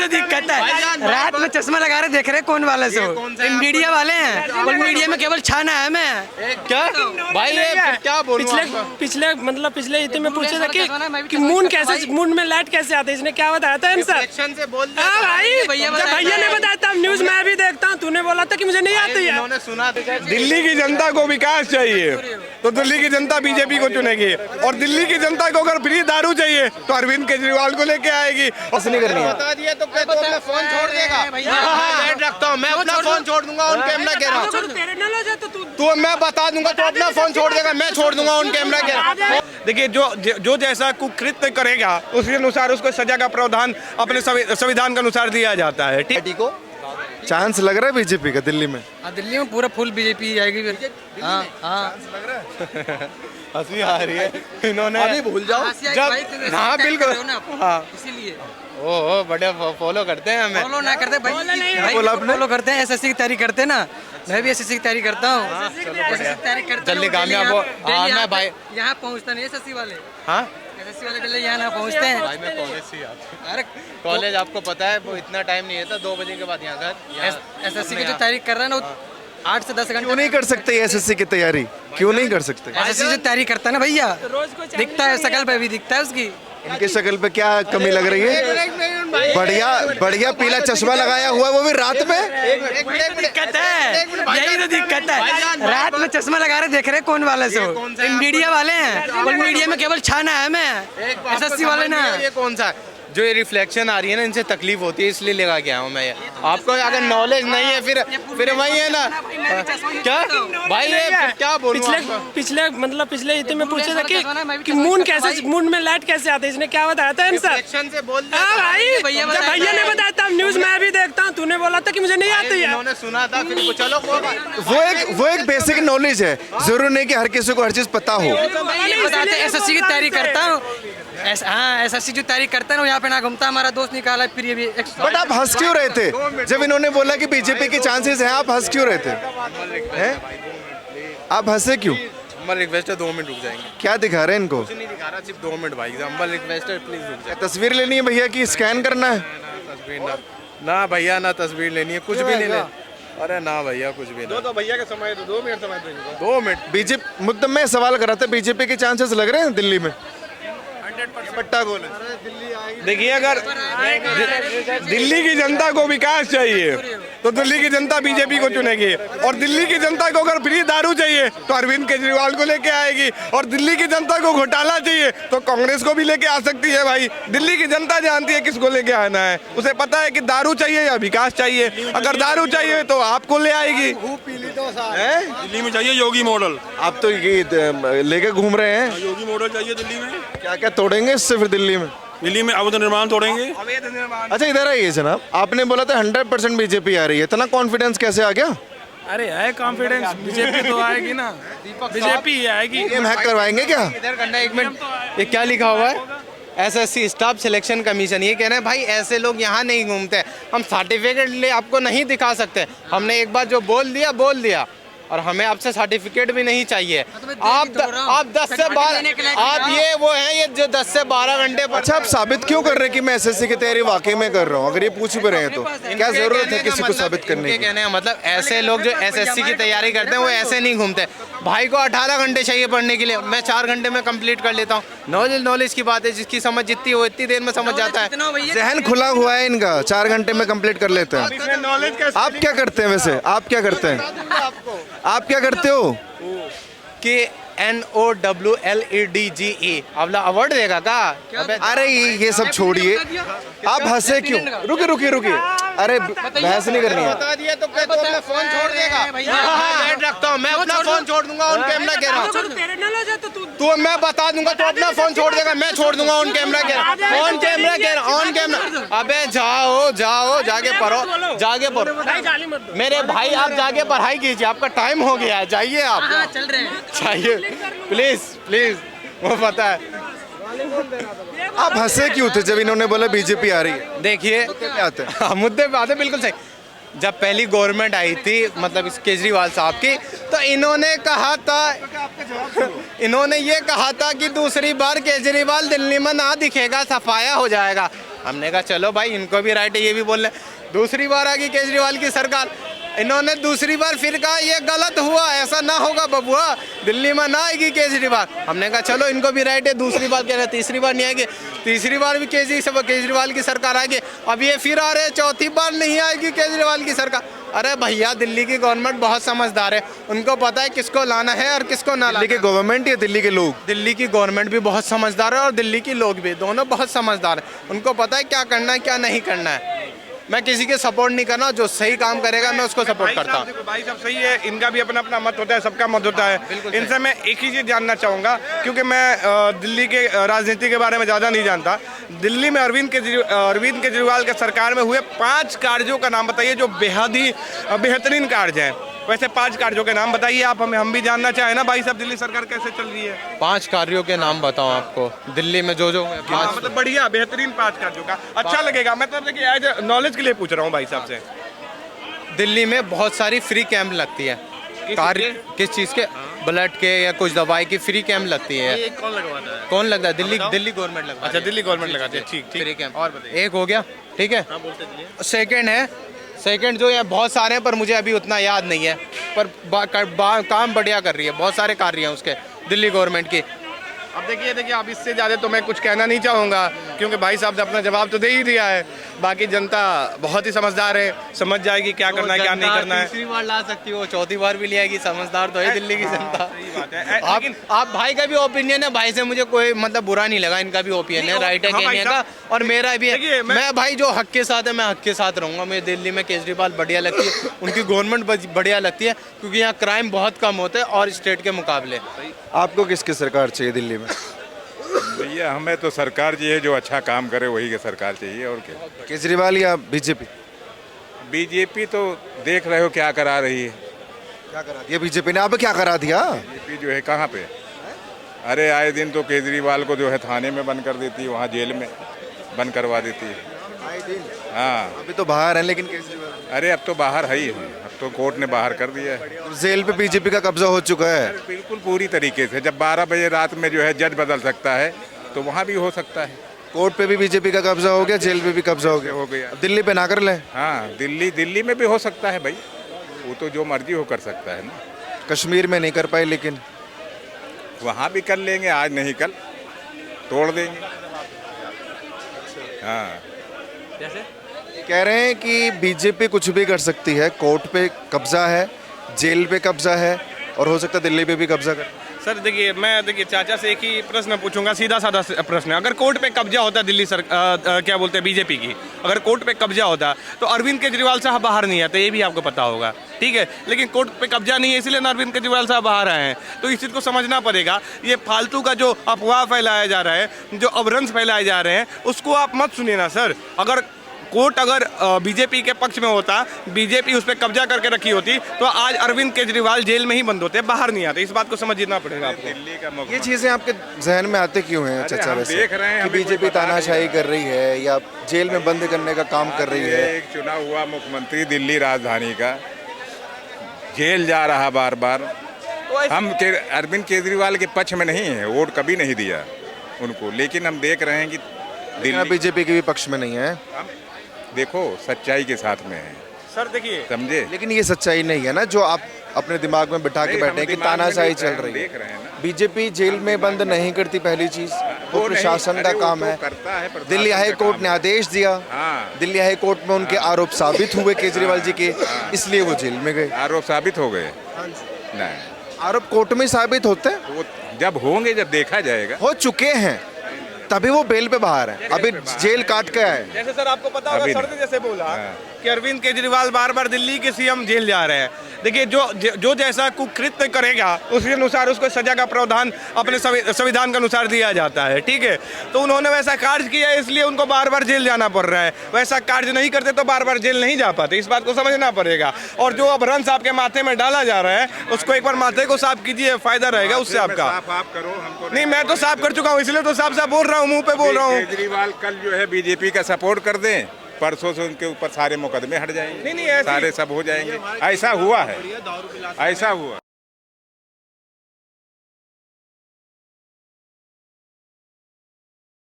तो दिक्कत है। रात में चश्मा लगा रहे देख रहे कौन वाले से मीडिया वाले हैं और मीडिया में केवल छाना है। मैं क्या भाई ये क्या बोलूं पिछले इतने में पूछे थे कि मून कैसे, मून में लाइट कैसे आती है, इसने क्या बताया था आंसर? से बोल दिया भाई भैया ने बताया था, न्यूज मैं भी देखता हूँ, तूने बोला था कि मुझे नहीं आती है। उन्होंने सुना दिल्ली की जनता को विकास चाहिए तो दिल्ली की जनता बीजेपी को चुनेगी, और दिल्ली की जनता को अगर फ्री दारू चाहिए तो अरविंद केजरीवाल को लेके आएगी। नहीं करनी है बता दिया तो अपना फोन छोड़ देगा। बैठ रखता हूँ मैं, अपना फोन छोड़ दूंगा ऑन कैमरा कह रहा हूँ। तो मैं बता दूंगा तो अपना फोन छोड़ देगा, मैं छोड़ दूंगा ऑन कैमरा कह रहा हूँ। देखिए जो जैसा कुकृत्य करेगा उसके अनुसार उसको सजा का प्रावधान अपने संविधान के अनुसार दिया जाता है। ठीक को चांस लग रहा है बीजेपी का दिल्ली में? दिल्ली में पूरा फुल बीजेपी आएगी फिर। हाँ हंसी आ रही है इन्होंने, अभी भूल जाओ जब हाँ बिल्कुल हाँ इसीलिए ओ बड़े फॉलो करते हैं हमें। फॉलो ना करते भाई, फॉलो करते हैं, एसएससी की तैयारी करते हैं ना। मैं भी एसएससी की तैयारी करता हूँ, जल्दी कामयाब हो। हाँ मैं भाई यहाँ पहुँचता नहीं एसएससी वाले। हाँ एसएससी वाले पहले यहाँ ना पहुँचते हैं। भाई मैं कॉलेज से आता। अरे कॉलेज आपको पता है वो इतना टाइम नहीं रहता, 2 बजे के बाद यहाँ घर। एसएससी की जो तैयारी कर रहा है ना 8 से 10 घंटे। क्यों नहीं कर सकते एसएससी की तैयारी? क्यों नहीं कर सकते? एसएससी जो तैयारी करता है ना भैया, दिखता है शकल पे भी दिखता है उसकी। इनकी शक्ल पे क्या कमी लग रही है? बढ़िया पीला चश्मा लगाया हुआ है, वो भी रात में। दिक्कत है, यही तो दिक्कत है। रात में चश्मा लगा रहे देख रहे कौन वाले से मीडिया वाले हैं और मीडिया में केवल छाना है। मैं एसएससी वाले ना। ये कौन सा जो ये रिफ्लेक्शन आ रही है ना, इनसे तकलीफ होती है इसलिए लगा के आया हूँ मैं। आपको अगर नॉलेज नहीं है फिर वही है ना। क्या भाई ये क्या बोलूं? पिछले इतने में पूछे थे कि मून कैसे, मून में लाइट कैसे आती है, इसने क्या बताया था आंसर? रिफ्लेक्शन से बोल दिया भाई भैया ने बताया था, न्यूज मैं भी देखता हूँ, तूने बोला था कि मुझे नहीं आती है। उन्होंने सुना था फिर चलो वो एक बेसिक नॉलेज है, जरूर नहीं कि हर किसी को हर चीज पता हो। एसएससी की तैयारी करता हूँ। हाँ एसएससी जो तैयारी करता है ना, यहाँ पे ना घूमता। हमारा दोस्त निकाला फिर ये भी। बट आप हंस क्यों रहे थे जब इन्होंने बोला कि बीजेपी के चांसेस हैं? आप हंस क्यों रहे थे? आप हंसे क्यों? हमारा रिक्वेस्ट है 2 मिनट रुक जाएंगे। क्या दिखा रहे हैं इनको? कुछ नहीं दिखा रहा, सिर्फ 2 मिनट भाई। हमारा रिक्वेस्ट है प्लीज रुक जाए। तस्वीर लेनी है भैया की स्कैन करना है? तस्वीर ना भैया, ना तस्वीर लेनी है, कुछ भी नहीं ले। अरे ना भैया कुछ भी नहीं। तो भैया का समय तो 2 मिनट समय देंगे। 2 मिनट। बीजेपी मुद्दम में सवाल कर रहा था, बीजेपी के चांसेस लग रहे हैं दिल्ली में? 100% पट्टा गोल है। देखिए अगर दिल्ली की जनता को विकास चाहिए तो दिल्ली की जनता बीजेपी को चुनेगी, और दिल्ली की जनता को अगर फ्री दारू चाहिए तो अरविंद केजरीवाल को लेके आएगी, और दिल्ली की जनता को घोटाला चाहिए तो कांग्रेस को भी लेके आ सकती है। भाई दिल्ली की जनता जानती है किसको लेके आना है, उसे पता है कि दारू चाहिए या विकास चाहिए। अगर दारू चाहिए तो आपको ले आएगी। दिल्ली में चाहिए योगी मॉडल। आप तो ये लेके घूम रहे हैं, योगी मॉडल चाहिए दिल्ली में। क्या क्या तोड़ेंगे इससे फिर दिल्ली में? दिल्ली में अवैध निर्माण तोड़ेंगे। अच्छा इधर आइए जनाब, आपने बोला था 100% बीजेपी आ रही है, इतना कॉन्फिडेंस कैसे आ गया? अरे है कॉन्फिडेंस, बीजेपी तो आएगी ना, बीजेपी ही आएगी। गेम हैक करवाएंगे क्या? इधर करना 1 मिनट। ये क्या लिखा हुआ है? SSC staff selection commission. ये कह रहे हैं भाई ऐसे लोग यहाँ नहीं घूमते, हम सर्टिफिकेट ले आपको नहीं दिखा सकते। हमने एक बार जो बोल दिया और हमें आपसे सर्टिफिकेट भी नहीं चाहिए। आप 10 से 12 आप ये वो हैं ये जो 10 से 12 घंटे। अच्छा आप साबित क्यों कर रहे हैं कि मैं एसएससी की तैयारी वाकई में कर रहा हूँ? अगर ये पूछ भी रहे हैं तो क्या जरूरत है किसी को साबित करने की? कहने का मतलब ऐसे लोग जो एसएससी की तैयारी करते हैं वो ऐसे नहीं घूमते। भाई को 18 घंटे चाहिए पढ़ने के लिए, मैं 4 घंटे में कंप्लीट कर लेता हूँ। नॉलेज की बात है, जिसकी समझ जितनी हो इतनी देर में समझ जाता है। जहन खुला हुआ है इनका, 4 घंटे में कंप्लीट कर लेते हैं। आप क्या करते हैं वैसे? आप क्या करते हैं? आप क्या करते हो? कि NOWLEDGE अवार्ड देगा का? अरे ये सब छोड़िए, आप हंसे क्यों? रुकिए। अरे बहस नहीं करनी है। बता दिया तो अपना फोन छोड़ देगा। बैठ रखता हूँ मैं, अपना फोन छोड़ दूंगा ऑन कैमरा कह रहा हूँ। तो मैं बता दूंगा तो अपना फोन छोड़ देगा, मैं छोड़ दूंगा ऑन कैमरा कह रहा हूँ। On camera. अबे जाओ जाके पढ़ो। मेरे भाई आप जाके पढ़ाई कीजिए, आपका टाइम हो गया है, जाइए आप। चल रहे हैं चाहिए प्लीज वो पता है। आप हंसे क्यों थे जब इन्होंने बोला बीजेपी आ रही है? देखिए मुद्दे पे आते, बिल्कुल सही। जब पहली गवर्नमेंट आई थी मतलब इस केजरीवाल साहब की, तो इन्होंने ये कहा था कि दूसरी बार केजरीवाल दिल्ली में ना दिखेगा, सफाया हो जाएगा। हमने कहा चलो भाई इनको भी राइट है, ये भी बोल रहे। दूसरी बार आ गई केजरीवाल की सरकार, इन्होंने दूसरी बार फिर कहा ये गलत हुआ, ऐसा ना होगा बबुआ, दिल्ली में ना आएगी केजरीवाल। हमने कहा चलो इनको भी राइट है, दूसरी बार कह रहे तीसरी बार नहीं आएगी, तीसरी बार भी केजरीवाल की सरकार आएगी। अब ये फिर आ रहे हैं चौथी बार नहीं आएगी केजरीवाल की सरकार। अरे भैया दिल्ली की गवर्नमेंट बहुत समझदार है, उनको पता है किसको लाना है और किसको ना लाना। दिल्ली की गवर्नमेंट या दिल्ली के लोग? दिल्ली की गवर्नमेंट भी बहुत समझदार है और दिल्ली के लोग भी, दोनों बहुत समझदार है। उनको पता है क्या करना है क्या नहीं करना है। मैं किसी के सपोर्ट नहीं करना, जो सही काम करेगा मैं उसको सपोर्ट करता हूँ। भाई साहब सही है, इनका भी अपना अपना मत होता है, सबका मत होता है। इनसे मैं एक ही चीज़ जानना चाहूँगा, क्योंकि मैं दिल्ली के राजनीति के बारे में ज़्यादा नहीं जानता। दिल्ली में अरविंद केजरीवाल के सरकार में हुए 5 कार्यों का नाम बताइए जो बेहद ही बेहतरीन कार्य हैं। वैसे 5 कार्यों के नाम बताइए आप हमें, हम भी जानना चाहें ना भाई साहब दिल्ली सरकार कैसे चल रही है। 5 कार्यों के नाम बताऊं आपको दिल्ली में जो मतलब बढ़िया बेहतरीन 5 कार्यों का अच्छा लगेगा। मैं तो देखिए एज नॉलेज के लिए पूछ रहा हूँ भाई साहब से। दिल्ली में बहुत सारी फ्री कैंप लगती है, कार्य किस चीज़ के, ब्लड के या कुछ दवाई की फ्री कैंप लगती है। ये कौन लगवाता है? कौन लगता है? दिल्ली गवर्नमेंट लगता है। अच्छा दिल्ली गवर्नमेंट लगाती है, ठीक फ्री कैंप। और बताइए। एक हो गया, ठीक है। सेकंड जो है बहुत सारे हैं पर मुझे अभी उतना याद नहीं है, पर काम बढ़िया कर रही है, बहुत सारे कार्य हैं उसके दिल्ली गवर्नमेंट की। अब देखिए अब इससे ज़्यादा तो मैं कुछ कहना नहीं चाहूँगा, क्योंकि भाई साहब ने अपना जवाब तो दे ही दिया है। बाकी जनता बहुत ही समझदार है, समझ जाएगी क्या करना है क्या नहीं करना है। तीसरी बार ला सकती हो, चौथी बार भी ले आएगी, समझदार तो है दिल्ली की जनता। सही बात है। आप भाई का भी ओपिनियन है, भाई से मुझे कोई मतलब बुरा नहीं लगा, इनका भी ओपिनियन है, राइट है कहने का, और मेरा भी है। मैं भाई जो हक के साथ है मैं हक के साथ रहूँगा। मुझे दिल्ली में केजरीवाल बढ़िया लगती है, उनकी गवर्नमेंट बढ़िया लगती है, क्योंकि यहाँ क्राइम बहुत कम होते हैं और स्टेट के मुकाबले। आपको किसकी सरकार चाहिए दिल्ली में? भैया हमें तो सरकार चाहिए जो अच्छा काम करे, वही की सरकार चाहिए। और क्या, केजरीवाल या बीजेपी? बीजेपी तो देख रहे हो क्या करा रही है। क्या करा दिया बीजेपी ने? अब क्या करा दिया? बीजेपी जो है कहाँ पे, अरे आए दिन तो केजरीवाल को जो है थाने में बंद कर देती है, वहाँ जेल में बंद करवा देती है। आए दिन? हाँ अभी तो बाहर है लेकिन केजरीवाल। अरे अब तो बाहर है ही है, अब तो कोर्ट ने बाहर कर दिया है। जेल पे बीजेपी का कब्जा हो चुका है। बिल्कुल पूरी तरीके से। जब 12 बजे रात में जो है जज बदल सकता है तो वहाँ भी हो सकता है। कोर्ट पे भी बीजेपी का कब्जा हो गया, जेल पे भी कब्जा हो गया। अब दिल्ली पे ना कर ले। हाँ दिल्ली में भी हो सकता है भाई, वो तो जो मर्जी हो कर सकता है ना। कश्मीर में नहीं कर पाए लेकिन वहाँ भी कर लेंगे, आज नहीं कल तोड़ देंगे। हाँ कह रहे हैं कि बीजेपी कुछ भी कर सकती है, कोर्ट पे कब्जा है, जेल पे कब्जा है, और हो सकता है दिल्ली पे भी कब्जा कर। सर देखिए चाचा से एक ही प्रश्न पूछूंगा, सीधा साधा प्रश्न है। अगर कोर्ट पे कब्जा होता दिल्ली क्या बोलते हैं बीजेपी की, अगर कोर्ट पे कब्जा होता तो अरविंद केजरीवाल साहब बाहर नहीं आते, ये भी आपको पता होगा, ठीक है। लेकिन कोर्ट पे कब्जा नहीं है, इसलिए अरविंद केजरीवाल साहब बाहर आए हैं। तो इस चीज़ को समझना पड़ेगा। ये फालतू का जो अफवाह फैलाया जा रहा है, जो अवरंश फैलाए जा रहे हैं, उसको आप मत सुनिए ना सर। अगर कोर्ट अगर बीजेपी के पक्ष में होता, बीजेपी उस पर कब्जा करके रखी होती, तो आज अरविंद केजरीवाल जेल में ही बंद होते, बाहर नहीं आते। इस बात को समझना पड़ेगा आपको। दिल्ली का ये चीजें आपके जहन में आते क्यों हैं चाचा? वैसे देख रहे हैं कि बीजेपी तानाशाही कर रही है या जेल में बंद करने का काम कर रही है। एक चुना हुआ मुख्यमंत्री दिल्ली राजधानी का जेल जा रहा बार बार। हम अरविंद केजरीवाल के पक्ष में नहीं है, वोट कभी नहीं दिया उनको, लेकिन हम देख रहे हैं कि दिल्ली बीजेपी के भी पक्ष में नहीं है। देखो सच्चाई के साथ में है सर, देखिए समझे। लेकिन ये सच्चाई नहीं है ना जो आप अपने दिमाग में बिठा के बैठे हैं कि तानाशाही चल रही देख रहे हैं है। ना। बीजेपी जेल में बंद नहीं करती, पहली चीज वो प्रशासन का काम है। दिल्ली हाई कोर्ट ने आदेश दिया, दिल्ली हाई कोर्ट में उनके आरोप साबित हुए केजरीवाल जी के, इसलिए वो जेल में गए। आरोप साबित हो गए? नहीं, आरोप कोर्ट में साबित होते हैं, वो जब होंगे, जब देखा जाएगा। हो चुके हैं, तभी वो बेल पे बाहर है, अभी जेल काट के आए। जैसे सर आपको पता होगा, सर ने जैसे बोला कि अरविंद केजरीवाल बार बार दिल्ली के सीएम जेल जा रहे हैं। देखिए जो जैसा कुकृत्य करेगा उसके अनुसार उसको सजा का प्रावधान अपने संविधान के अनुसार दिया जाता है, ठीक है। तो उन्होंने वैसा कार्य किया, इसलिए उनको बार बार जेल जाना पड़ रहा है। वैसा कार्य नहीं करते तो बार बार जेल नहीं जा पाते, इस बात को समझना पड़ेगा। और जो अपहरण आपके माथे में डाला जा रहा है, उसको एक बार माथे को साफ कीजिए, फायदा रहेगा उससे आपका। आप करो, हमको नहीं, मैं तो साफ कर चुका हूँ, इसलिए तो साफ बोल रहा हूँ, मुंह पे बोल रहा हूँ। केजरीवाल कल जो है बीजेपी का सपोर्ट कर दें, परसों से उनके ऊपर सारे मुकदमे हट जाएंगे। नहीं, सारे सब हो जाएंगे। ऐसा हुआ है, ऐसा हुआ।